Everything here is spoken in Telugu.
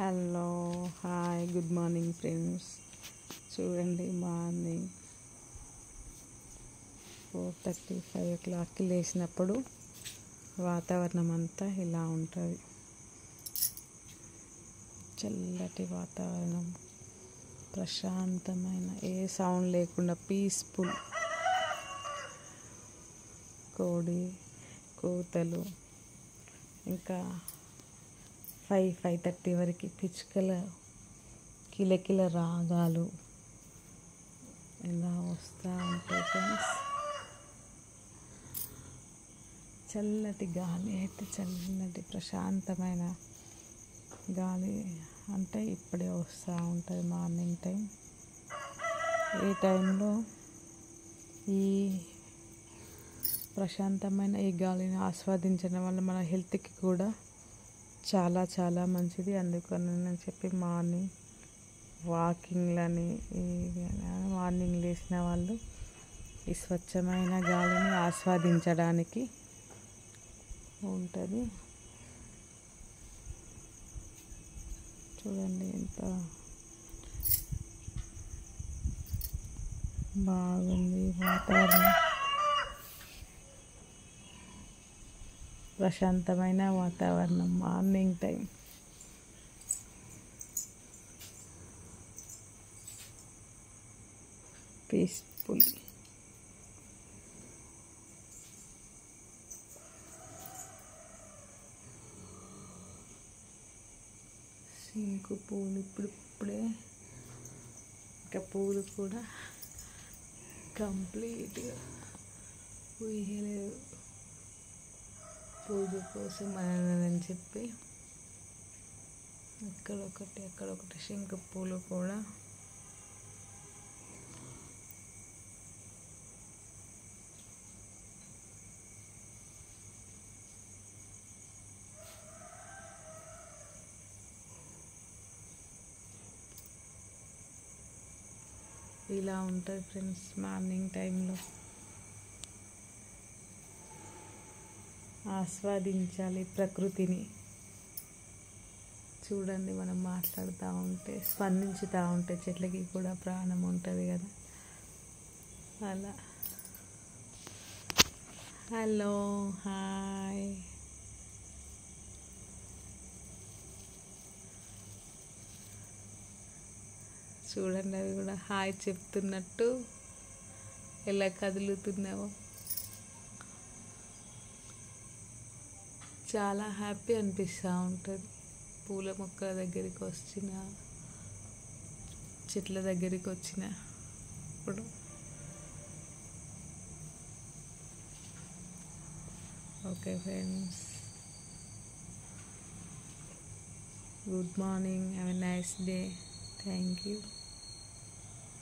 Hello hi good morning friends. చూడండి, మార్నింగ్ 4:30 5 o'clockకి లేచినప్పుడు వాతావరణం అంతా ఇలా ఉంటుంది. చల్లటి వాతావరణం, ప్రశాంతమైన, ఏ సౌండ్ లేకుండా పీస్ఫుల్. కోడి కూతలు, ఇంకా 5-5:30 వరకు పిచ్చుకల కిలకిల రాగాలు ఇలా వస్తూ ఉంటాయి ఫ్రెండ్స్. చల్లటి గాలి అయితే, చల్లటి ప్రశాంతమైన గాలి అంటే ఇప్పుడే వస్తూ ఉంటుంది మార్నింగ్ టైం. ఈ టైంలో ఈ ప్రశాంతమైన ఈ గాలిని ఆస్వాదించడం వల్ల మన హెల్త్కి కూడా చాలా చాలా మంచిది. అందుకని నేను చెప్పి మార్నింగ్ వాకింగ్లని, మార్నింగ్ లేచిన వాళ్ళు ఈ స్వచ్ఛమైన గాలిని ఆస్వాదించడానికి ఉంటుంది. చూడండి ఎంత బాగుంది వాతావరణం, ప్రశాంతమైన వాతావరణం మార్నింగ్ టైం. పీస్ఫుల్. సింకు పూలు ఇప్పుడిప్పుడే, ఇంకా పూలు కూడా కంప్లీట్గా పూయలేదు. పూజ కోసం అని చెప్పి అక్కడొకటి శంకు పూలు కూడా ఇలా ఉంటుంది ఫ్రెండ్స్ మార్నింగ్ టైంలో. ఆస్వాదించాలి ప్రకృతిని. చూడండి, మనం మాట్లాడుతూ ఉంటే, స్పందించుతూ ఉంటే చెట్లకి కూడా ప్రాణం ఉంటుంది కదా, అలా. Hello hi. చూడండి, అవి కూడా హాయ్ చెప్తున్నట్టు ఎలా కదులుతున్నావో. చాలా హ్యాపీ అనిపిస్తూ ఉంటుంది. పూల మొక్కల దగ్గరికి వచ్చిన, చెట్ల దగ్గరికి వచ్చిన ఇప్పుడు. Okay friends, good morning, have a nice day. Thank you.